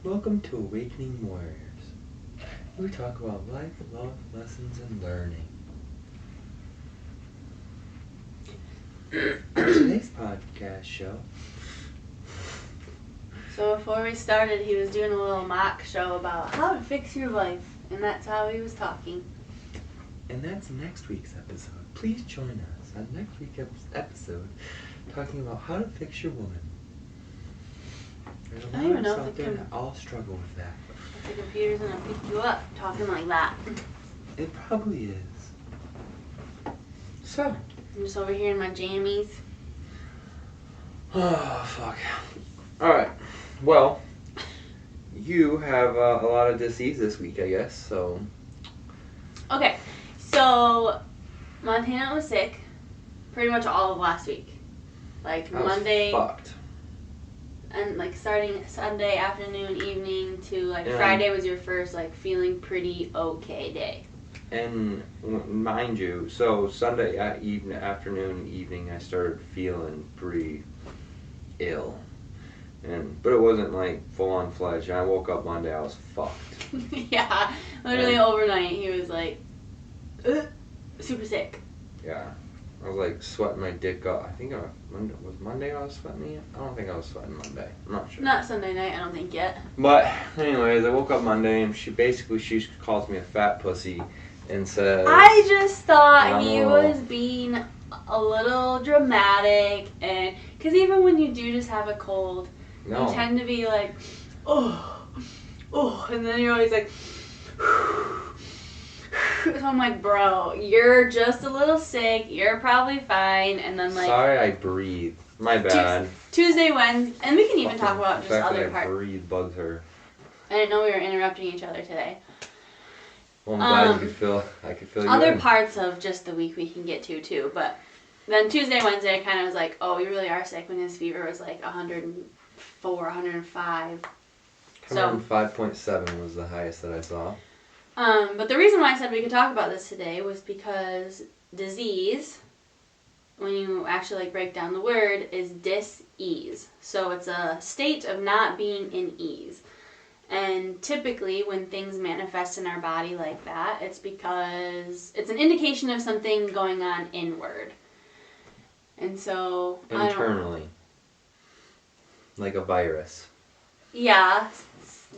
Welcome to Awakening Warriors. We talk about life, love, lessons, and learning. On today's podcast show. So before we started, he was doing a little mock show about how to fix your life, and that's how he was talking. And that's next week's episode. Please join us on next week's episode talking about how to fix your woman. There's a lot of us out there that all struggle with that. If the computer's gonna pick you up talking like that. It probably is. So. I'm just over here in my jammies. Oh, fuck. Alright. Well, you have a lot of disease this week, I guess, so. Okay, so Montana was sick pretty much all of last week. Like Monday. Fucked. And like starting Sunday afternoon, evening to like Friday was your first like feeling pretty okay day. And mind you, so Sunday afternoon, evening, I started feeling pretty ill. But it wasn't like full on fledged. I woke up Monday, I was fucked. Yeah, literally overnight he was like super sick. Yeah. I was like sweating my dick off. I think was Monday I was sweating it? I don't think I was sweating Monday. I'm not sure. Not Sunday night, I don't think yet. But anyways, I woke up Monday and she calls me a fat pussy and says... I just thought he was being a little dramatic, and because even when you do just have a cold, you tend to be like, oh, and then you're always like... So I'm like, bro, you're just a little sick. You're probably fine. And then like, sorry, I breathe. My bad. Tuesday, Wednesday, and we can even talk about just other parts. I breathe bugs her. I didn't know we were interrupting each other today. Well, I'm glad I could feel you. Other parts of just the week we can get to too, but then Tuesday, Wednesday, I kind of was like, oh, we really are sick when his fever was like 104, 105. 105.7 was the highest that I saw. But the reason why I said we could talk about this today was because disease, when you actually like break down the word, is dis-ease. So it's a state of not being in ease. And typically when things manifest in our body like that, it's because it's an indication of something going on inward. And so... Internally. Like a virus. Yeah,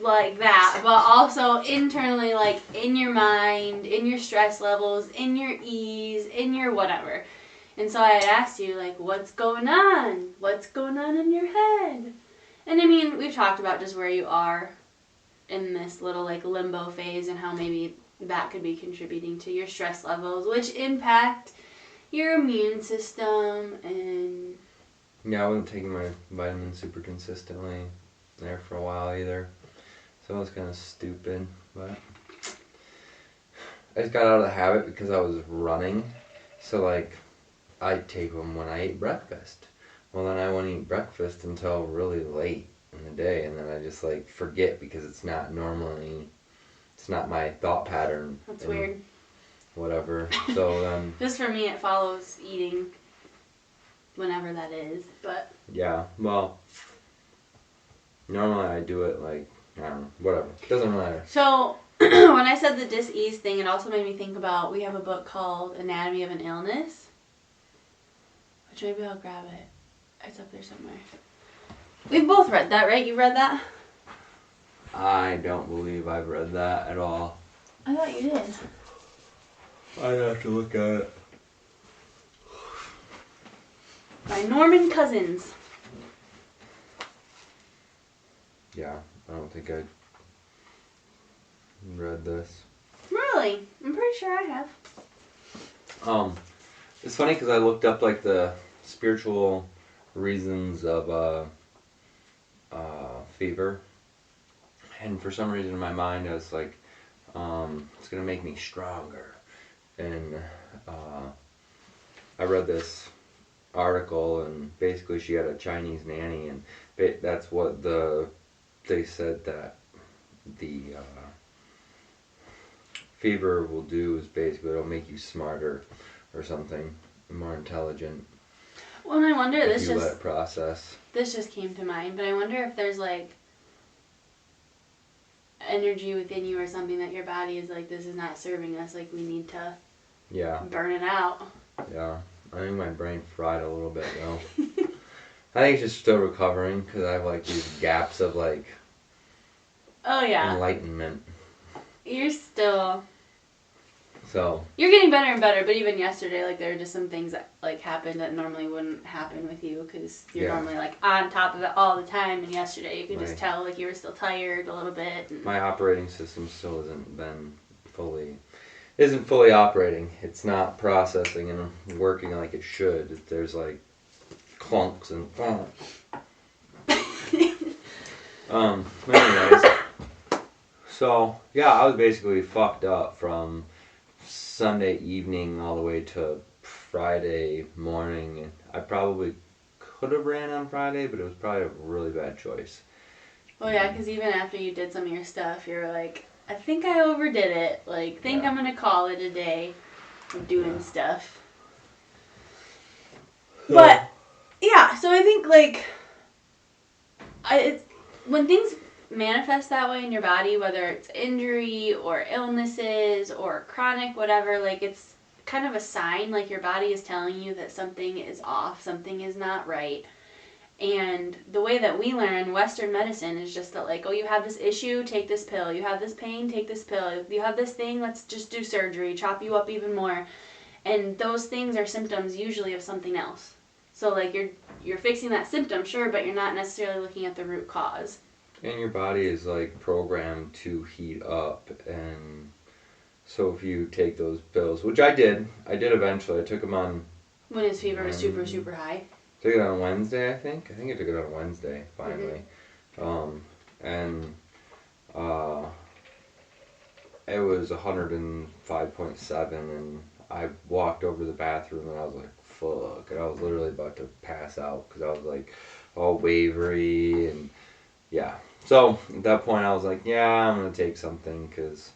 like that, but also internally, like in your mind, in your stress levels, in your ease, in your whatever. And so I had asked you, like, what's going on? What's going on in your head? And I mean, we've talked about just where you are in this little, like, limbo phase and how maybe that could be contributing to your stress levels, which impact your immune system and... Yeah, I wasn't taking my vitamins super consistently there for a while either. So it was kind of stupid, but I just got out of the habit because I was running. So like, I'd take them when I ate breakfast. Well, then I wouldn't eat breakfast until really late in the day, and then I just like forget because it's not my thought pattern. That's weird. Whatever. So then. Just for me, it follows eating whenever that is, but. Yeah, well, normally I do it like, I don't know, whatever. Doesn't matter. So, when I said the dis-ease thing, it also made me think about, we have a book called Anatomy of an Illness. Which maybe I'll grab it. It's up there somewhere. We've both read that, right? You read that? I don't believe I've read that at all. I thought you did. I'd have to look at it. By Norman Cousins. Yeah, I don't think I read this. Really? I'm pretty sure I have. It's funny because I looked up like the spiritual reasons of fever, and for some reason in my mind I was like, it's gonna make me stronger, and I read this article, and basically she had a Chinese nanny, and that's what they said that the fever will do is basically it'll make you smarter or something, more intelligent. Well, and I wonder, if you let it process. This just came to mind, but I wonder if there's like energy within you or something that your body is like, this is not serving us, like we need to Yeah. burn it out. Yeah. I think my brain fried a little bit though. I think it's just still recovering because I have like these gaps of like Oh yeah. enlightenment. You're still So you're getting better and better, but even yesterday, like there were just some things that like happened that normally wouldn't happen with you because you're normally like on top of it all the time. And yesterday, you could just tell like you were still tired a little bit. And my operating system still isn't fully operating. It's not processing and working like it should. There's like clunks and anyways, so yeah, I was basically fucked up from Sunday evening all the way to Friday morning. I probably could have ran on Friday, but it was probably a really bad choice. Well, yeah, because even after you did some of your stuff, you were like, I think I overdid it. Like, I'm gonna call it a day of doing stuff. But yeah, so I think like when things manifest that way in your body, whether it's injury or illnesses or chronic whatever, like it's kind of a sign, like your body is telling you that something is off, something is not right. And the way that we learn Western medicine is just that, like, oh, you have this issue, take this pill. You have this pain, take this pill. You have this thing, let's just do surgery, chop you up even more. And those things are symptoms usually of something else. So, like, you're fixing that symptom, sure, but you're not necessarily looking at the root cause. And your body is, like, programmed to heat up. And so if you take those pills, which I did eventually. I took them on... When his fever was super, super high. Took it on Wednesday, I think. I think I took it on Wednesday, finally. It was 105.7, and I walked over to the bathroom, and I was like, fuck. And I was literally about to pass out, because I was, like, all wavery, and yeah. So, at that point, I was like, yeah, I'm going to take something, because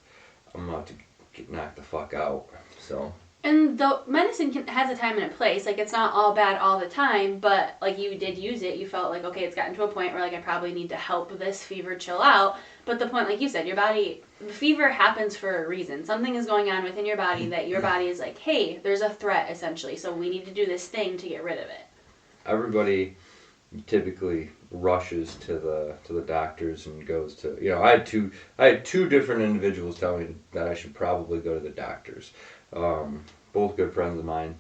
I'm about to get knocked the fuck out, so... And the medicine has a time and a place. Like, it's not all bad all the time, but, like, you did use it. You felt like, okay, it's gotten to a point where, like, I probably need to help this fever chill out. But the point, like you said, your body, the fever happens for a reason. Something is going on within your body that your body is like, hey, there's a threat, essentially, so we need to do this thing to get rid of it. Everybody typically rushes to the doctors and goes to, you know, I had two different individuals tell me that I should probably go to the doctors. Both good friends of mine,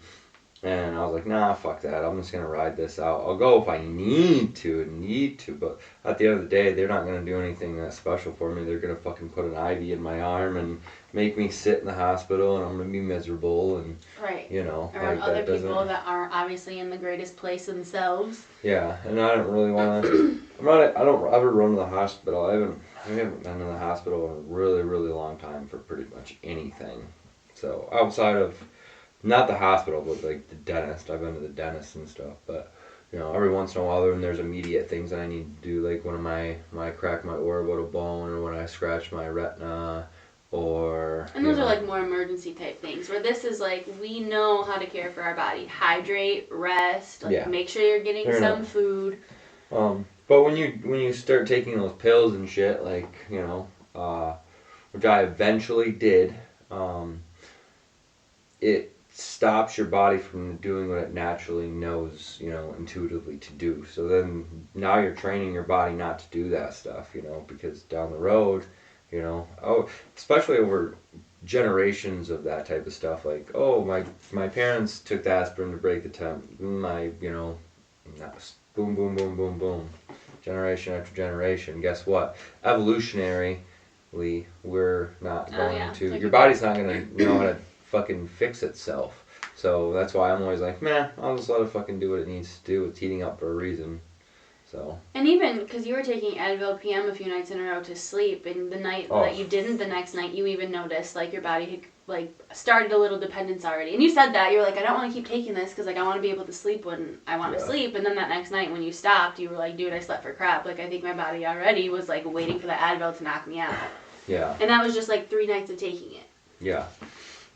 and I was like, nah, fuck that, I'm just gonna ride this out. I'll go if I need to, but at the end of the day, they're not gonna do anything that special for me. They're gonna fucking put an IV in my arm and make me sit in the hospital, and I'm gonna be miserable, and you know, around like other people that aren't obviously in the greatest place themselves. Yeah, and I don't really want to. I don't ever run to the hospital. I haven't been in the hospital in a really, really long time for pretty much anything. So outside of, not the hospital, but like the dentist. I've been to the dentist and stuff. But, you know, every once in a while when there's immediate things that I need to do, like when I crack my orbital bone, or when I scratch my retina, or... And those are like more emergency type things, where this is like, we know how to care for our body. Hydrate, rest, like make sure you're getting some food. But when you start taking those pills and shit, like, you know, which I eventually did, it stops your body from doing what it naturally knows, you know, intuitively to do. So then now you're training your body not to do that stuff, you know, because down the road, you know, especially over generations of that type of stuff, like, oh, my parents took the aspirin to break the temp, you know, boom, boom, boom, boom, boom, generation after generation. Guess what? Evolutionarily, we're not going to, your body's not going to know how to fucking fix itself. So that's why I'm always like, man, I'll just let it fucking do what it needs to do. It's heating up for a reason. So. And even because you were taking Advil PM a few nights in a row to sleep, and the night that you didn't, the next night you even noticed like your body had like started a little dependence already. And you said that you were like, I don't want to keep taking this because like I want to be able to sleep when I want to sleep. And then that next night when you stopped, you were like, dude, I slept for crap. Like I think my body already was like waiting for the Advil to knock me out. Yeah. And that was just like 3 nights of taking it. Yeah.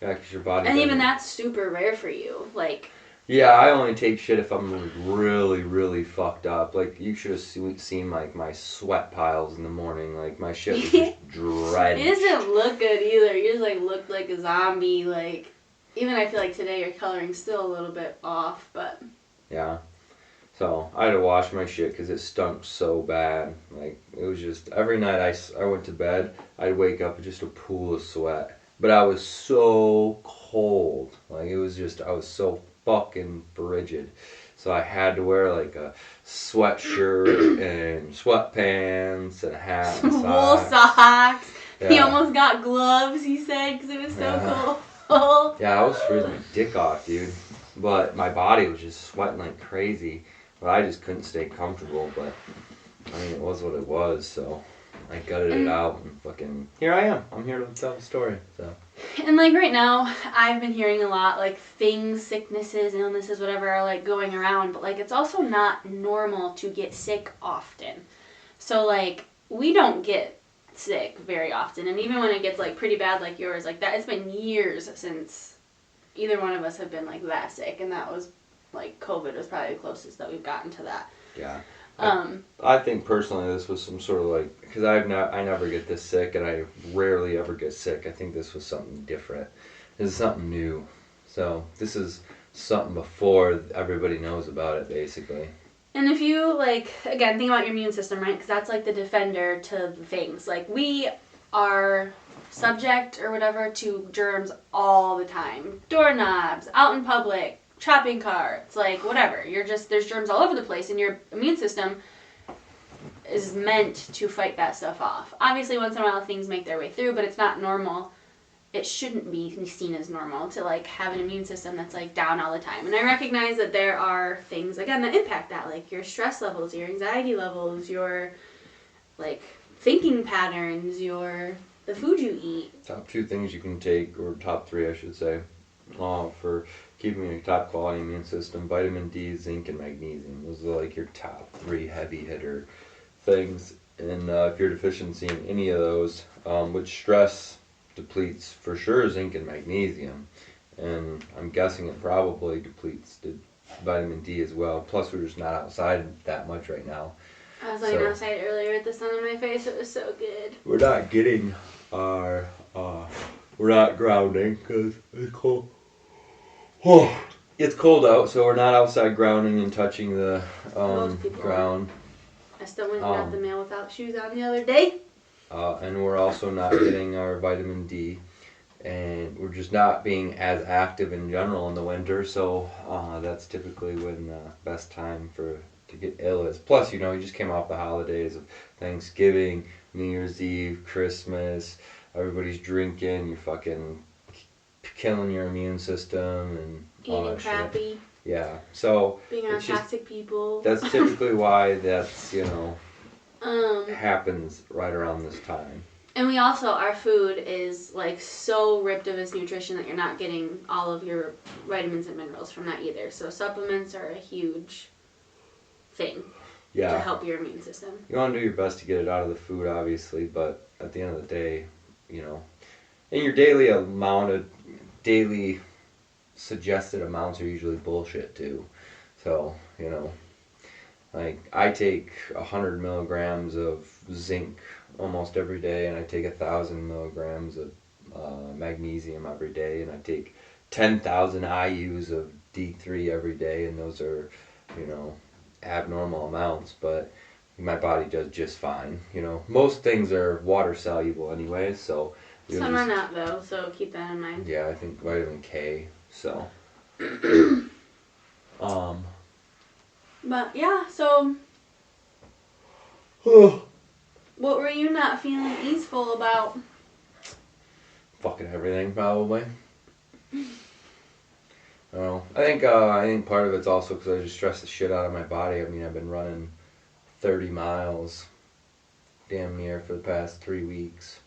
Yeah, because your body. And even that's super rare for you. Like. Yeah, I only take shit if I'm like really, really fucked up. Like you should have seen like my sweat piles in the morning. Like my shit was just It drenched. doesn't look good either. You just like looked like a zombie. Like even I feel like today your coloring's still a little bit off, but Yeah. So I had to wash my shit because it stunk so bad. Like it was just every night I went to bed, I'd wake up with just a pool of sweat. But I was so cold. Like it was just I was so fucking frigid. So I had to wear like a sweatshirt and sweatpants and a hat and wool socks. socks. He Yeah. almost got gloves. He said because it was so Yeah. cold. Yeah, I was freezing my dick off, dude. But my body was just sweating like crazy. But I just couldn't stay comfortable. But I mean, it was what it was. So I gutted it out and fucking here I am. I'm here to tell the story. So And like right now, I've been hearing a lot like things, sicknesses, illnesses, whatever are like going around, but like it's also not normal to get sick often. So like we don't get sick very often, and even when it gets like pretty bad like yours, like that, it's been years since either one of us have been like that sick, and that was like COVID was probably the closest that we've gotten to that. yeah. Um, I think personally this was some sort of like because I never get this sick and I rarely ever get sick. I think this was something different. This is something new. So this is something before everybody knows about it, basically. And if you, like, again, think about your immune system, right? Because that's, like, the defender to things. Like, we are subject or whatever to germs all the time. Doorknobs, out in public, shopping carts, like, whatever. There's germs all over the place, and your immune system is meant to fight that stuff off. Obviously, once in a while, things make their way through, but it's not normal. It shouldn't be seen as normal to like have an immune system that's like down all the time. And I recognize that there are things again that impact that, like your stress levels, your anxiety levels, your like thinking patterns, the food you eat. Top two things you can take, or top three, I should say, for keeping a top quality immune system: vitamin D, zinc, and magnesium. Those are like your top three heavy hitter things. And if you're deficient in any of those, which stress depletes for sure zinc and magnesium, and I'm guessing it probably depletes the vitamin D as well. Plus, we're just not outside that much right now. I was laying outside earlier with the sun on my face. It was so good. We're not getting our, we're not grounding because it's cold. Oh, it's cold out, so we're not outside grounding and touching the ground. I still went and got the mail without shoes on the other day. And we're also not getting our vitamin D, and we're just not being as active in general in the winter. So that's typically when the best time to get ill is. Plus, you just came off the holidays of Thanksgiving, New Year's Eve, Christmas. Everybody's drinking. You're fucking killing your immune system and all eating that crappy. Shit. Yeah. So being around toxic people. That's typically why that's happens right around this time. And we also, our food is like so ripped of its nutrition that you're not getting all of your vitamins and minerals from that either. So supplements are a huge thing to help your immune system. You want to do your best to get it out of the food, obviously, but at the end of the day, and your daily suggested amounts are usually bullshit too. So, like I take 100 milligrams of zinc almost every day, and I take 1,000 milligrams of magnesium every day, and I take 10,000 IUs of D3 every day, and those are, abnormal amounts, but my body does just fine. Most things are water soluble anyway, so. Some are not though, so keep that in mind. Yeah, I think vitamin K, so. But yeah, so. What were you not feeling easeful about? Fucking everything, probably. I think part of it's also because I just stress the shit out of my body. I mean, I've been running 30 miles damn near for the past 3 weeks,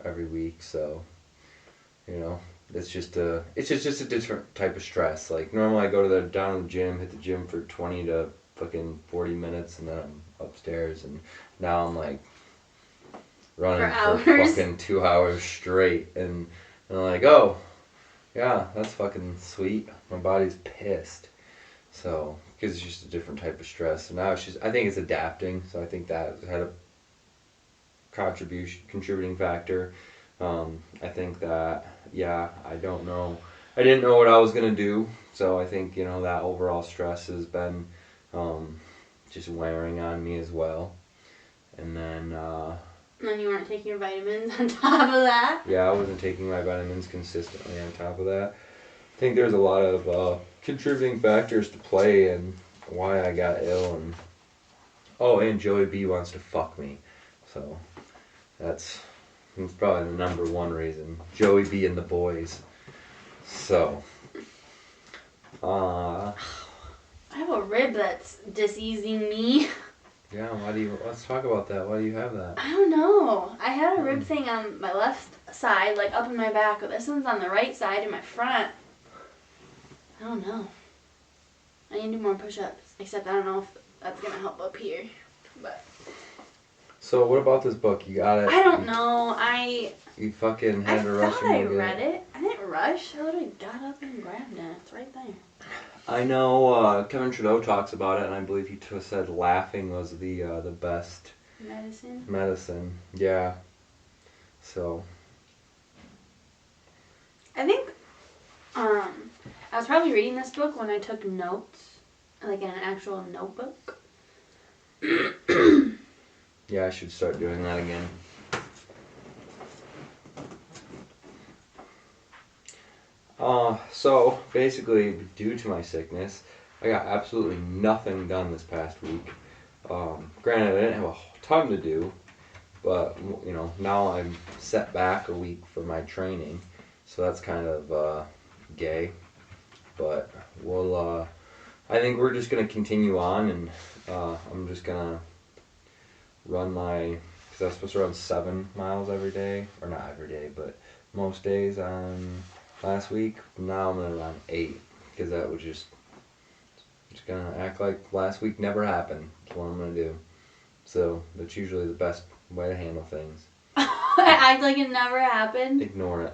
every week, so, it's just a different type of stress. Like, normally I go down to the gym, hit the gym for 20 to fucking 40 minutes, and then I'm upstairs, and now I'm like running for fucking 2 hours straight, and I'm like, oh, yeah, that's fucking sweet. My body's pissed. So, because it's just a different type of stress. So now I think it's adapting. So I think that had a contributing factor. I think that, yeah, I don't know. I didn't know what I was going to do. So I think, that overall stress has been just wearing on me as well. And then... and then you weren't taking your vitamins on top of that? Yeah, I wasn't taking my vitamins consistently on top of that. I think there's a lot of contributing factors to play and why I got ill. And Joey B wants to fuck me. So that's probably the number one reason. Joey B and the boys. So... I have a rib that's diseasing me. Yeah, let's talk about that. Why do you have that? I don't know. I had a rib thing on my left side, like up in my back, but this one's on the right side in my front. I don't know. I need to do more push-ups, except I don't know if that's going to help up here. But So what about this book? You got it? I don't know. You fucking had to rush thought and I go get read it. I didn't rush. I literally got up and grabbed it. It's right there. I know Kevin Trudeau talks about it, and I believe he said laughing was the best medicine. Yeah. So. I think I was probably reading this book when I took notes, like in an actual notebook. Yeah, I should start doing that again. So basically, due to my sickness, I got absolutely nothing done this past week. Granted, I didn't have a ton to do, but now I'm set back a week for my training, so that's kind of gay. But I think we're just gonna continue on, and I'm just gonna run because I was supposed to run 7 miles every day, or not every day, but most days on last week. Now I'm gonna run 8, because that was just gonna act like last week never happened. That's what I'm gonna do. So that's usually the best way to handle things. Act like it never happened. Ignore it.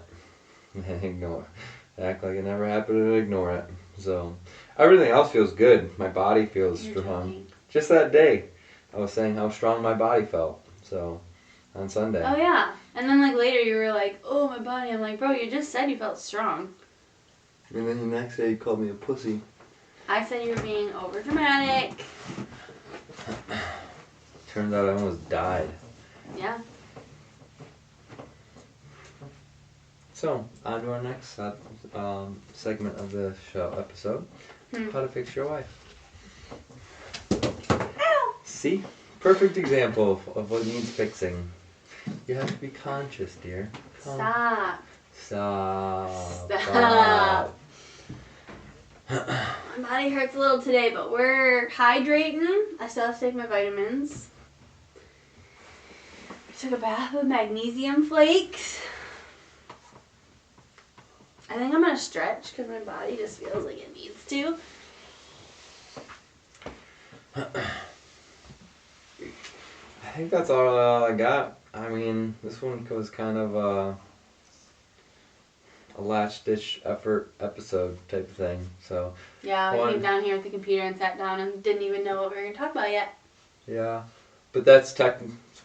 Ignore it. Act like it never happened and ignore it. So everything else feels good. My body feels strong. Just that day, I was saying how strong my body felt. So on Sunday. Oh yeah. And then later you were like, oh my body. I'm like, bro, you just said you felt strong. And then the next day you called me a pussy. I said you were being over dramatic. Turns out I almost died. Yeah. So, on to our next segment of the episode. How to fix your wife. Ow. See? Perfect example of what needs fixing. You have to be conscious, dear. Stop. Stop. My body hurts a little today, but we're hydrating. I still have to take my vitamins. I took a bath with magnesium flakes. I think I'm going to stretch because my body just feels like it needs to. I think that's all I got. I mean, this one was kind of a last-ditch effort episode type of thing. So yeah, I came down here at the computer and sat down and didn't even know what we were going to talk about yet. Yeah, but that's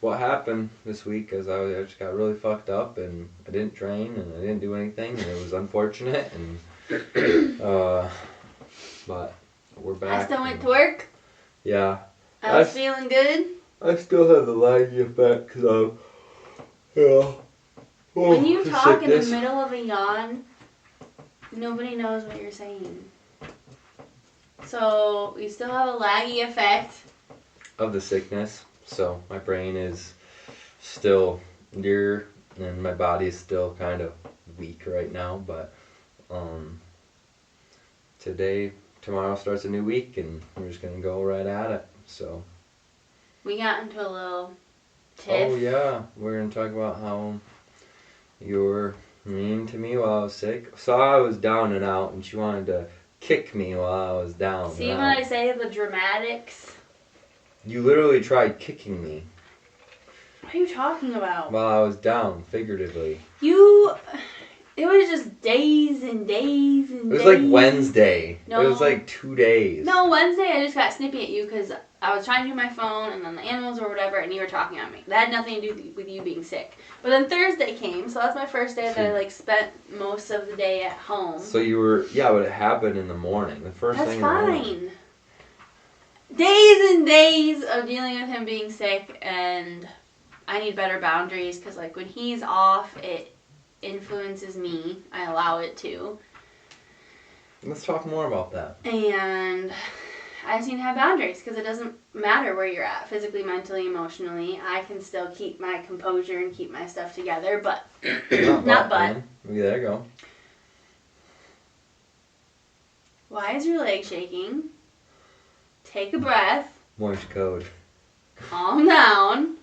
what happened this week, because I just got really fucked up and I didn't train and I didn't do anything, and it was unfortunate. And but we're back. I still went to work. Yeah. I was feeling good. I still have the laggy effect because I'm, when you talk in the middle of a yawn, nobody knows what you're saying. So you still have a laggy effect of the sickness. So my brain is still near, and my body is still kind of weak right now. But tomorrow starts a new week, and we're just gonna go right at it. So we got into a little tiff. Oh yeah, we're gonna talk about how you were mean to me while I was sick. So I was down and out, and she wanted to kick me while I was down. See, when I say the dramatics. You literally tried kicking me. What are you talking about? While I was down, figuratively. It's It was just days and days and days. It was like Wednesday. No. It was like 2 days. No, Wednesday I just got snippy at you because I was trying to do my phone and then the animals or whatever and you were talking at me. That had nothing to do with you being sick. But then Thursday came, so that's my first day that I like spent most of the day at home. So you were, yeah, but it happened in the morning. The first That's thing. That's fine. Days and days of dealing with him being sick, and I need better boundaries because like when he's off, it influences me. I allow it to. Let's talk more about that. And I just need to have boundaries because it doesn't matter where you're at, physically, mentally, emotionally. I can still keep my composure and keep my stuff together, but not but. There you go. Why is your leg shaking? Take a breath. Morse code. Calm down.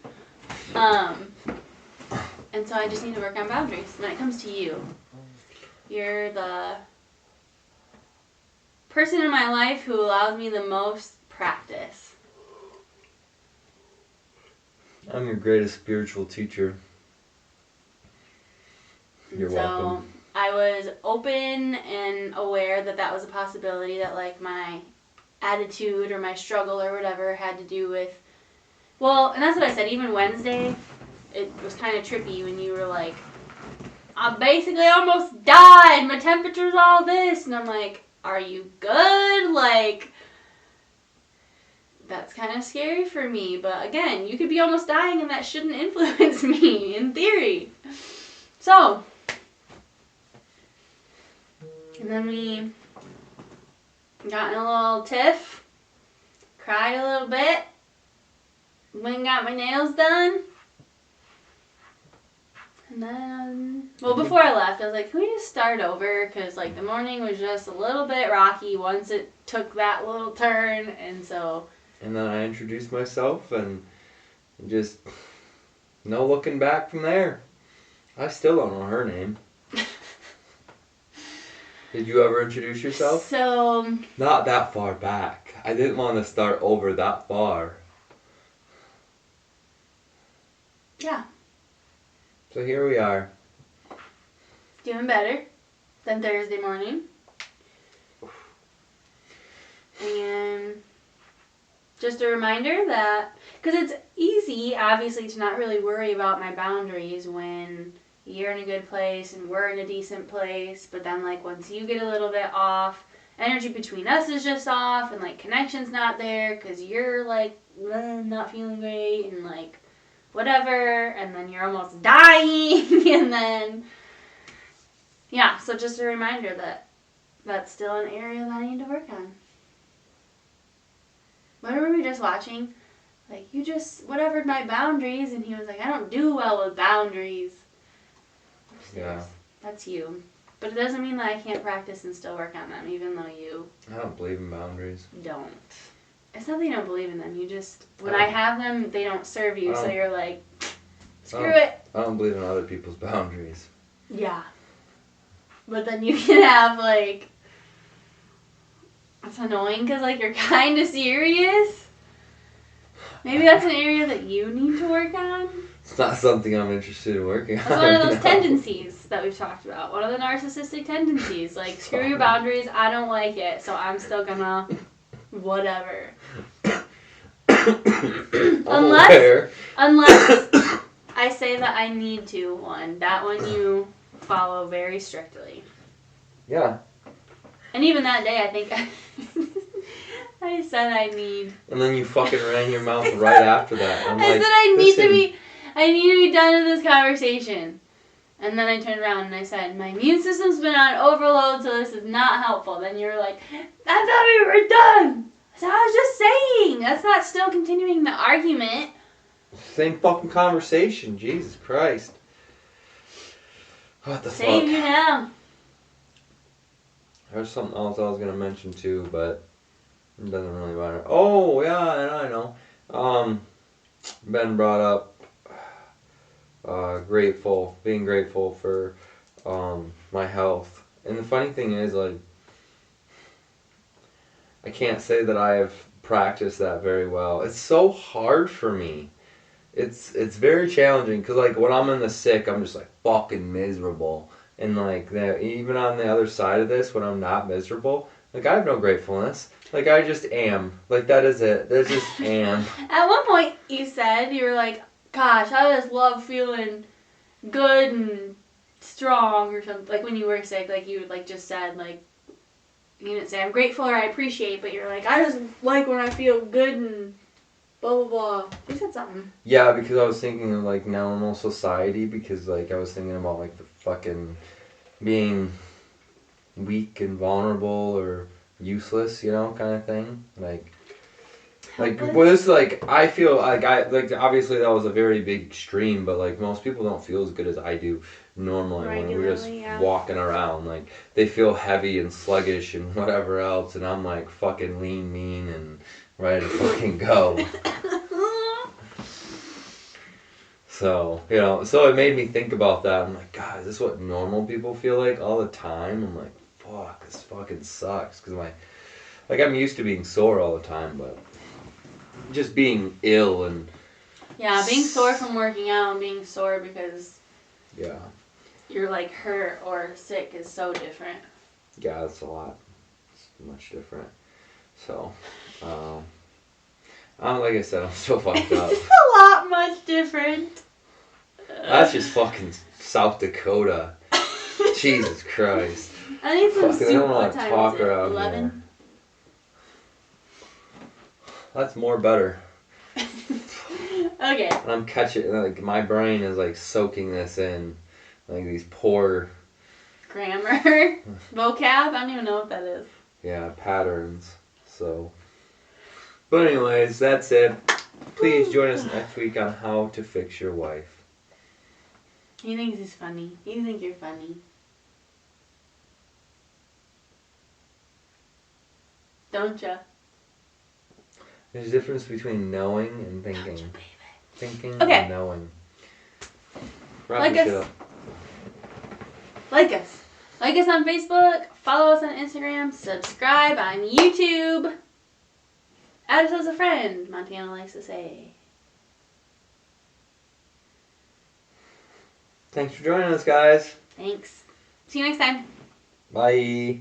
And so I just need to work on boundaries when it comes to you. You're the person in my life who allows me the most practice. I'm your greatest spiritual teacher. You're welcome. I was open and aware that that was a possibility, that like my attitude or my struggle or whatever had to do with, well, and that's what I said, even Wednesday, it was kind of trippy when you were like, I basically almost died, my temperature's all this, and I'm like, are you good? Like, that's kind of scary for me, but again, you could be almost dying and that shouldn't influence me, in theory. So, and then we got in a little tiff, cried a little bit, went and got my nails done, and then, well, before I left, I was like, can we just start over? Because, like, the morning was just a little bit rocky once it took that little turn, and so. And then I introduced myself, and just no looking back from there. I still don't know her name. Did you ever introduce yourself? So. Not that far back. I didn't want to start over that far. Yeah. So here we are. Doing better than Thursday morning. And just a reminder that, because it's easy, obviously, to not really worry about my boundaries when you're in a good place and we're in a decent place, but then like once you get a little bit off, energy between us is just off, and like connection's not there because you're like not feeling great and like whatever, and then you're almost dying, and then yeah, so just a reminder that that's still an area that I need to work on. What were we just watching? Like, you just whatevered my boundaries, and he was like, I don't do well with boundaries. Upstairs. Yeah. That's you. But it doesn't mean that I can't practice and still work on them, even though you I don't believe in boundaries. Don't. It's not that you don't believe in them. You just, when I have them, they don't serve you, so you're like, screw it. I don't believe in other people's boundaries. Yeah. But then you can have, like, it's annoying because, like, you're kind of serious. Maybe that's an area that you need to work on. It's not something I'm interested in working on. It's one of those tendencies that we've talked about. One of the narcissistic tendencies. Like, screw your boundaries, I don't like it, so I'm still gonna whatever. unless I say that I need to one. That one you follow very strictly. Yeah. And even that day, I think I said I need. And then you fucking ran your mouth right after that. I'm I like, said I need to be done with this conversation. And then I turned around and I said, my immune system's been on overload, so this is not helpful. Then you were like, I thought we were done. So I was just saying. That's not still continuing the argument. Same fucking conversation. Jesus Christ. What the fuck? Save you now. There's something else I was going to mention too, but it doesn't really matter. Oh, yeah, and I know. Ben brought up being grateful for my health. And the funny thing is, like, I can't say that I have practiced that very well. It's so hard for me. It's very challenging because, like, when I'm in the sick, I'm just like fucking miserable. And like that, even on the other side of this, when I'm not miserable, like I have no gratefulness. Like I just am. Like that is it. There's just am. At one point, you said you were like, "Gosh, I just love feeling good and strong," or something. Like when you were sick, like you like just said like you didn't say I'm grateful or I appreciate, but you're like, I just like when I feel good and blah blah blah. You said something. Yeah, because I was thinking of like normal society, because like I was thinking about like the fucking being weak and vulnerable or useless, you know, kind of thing. Like Helpless? well, this like I feel like obviously that was a very big extreme, but like most people don't feel as good as I do normally when we're just Regularly, yeah. walking around. Like they feel heavy and sluggish and whatever else, and I'm like fucking lean, mean, and ready to fucking go. So, you know, so it made me think about that. I'm like, God, is this what normal people feel like all the time? I'm like, fuck, this fucking sucks. Because I'm used to being sore all the time, but just being ill and. Yeah, being sore from working out and being sore because Yeah. you're like hurt or sick is so different. Yeah, that's a lot. It's much different. So, like I said, I'm still fucked up. It's a lot much different. That's just fucking South Dakota. Jesus Christ. I need some Fuck, I soup. don't What want to time talk is it? around 11? here. That's more better. Okay. And I'm catching, like, my brain is, like, soaking this in. Like, these poor, Grammar. Vocab? I don't even know what that is. yeah, patterns. So. But anyways, that's it. Please join us next week on How to Fix Your Wife. He thinks he's funny. You think you're funny. Don't ya? There's a difference between knowing and thinking. Don't you, baby? Thinking Okay. and knowing. Wrap Like this shit us. up. Like us. Like us on Facebook. Follow us on Instagram. Subscribe on YouTube. Add us as a friend, Montana likes to say. Thanks for joining us, guys. Thanks. See you next time. Bye.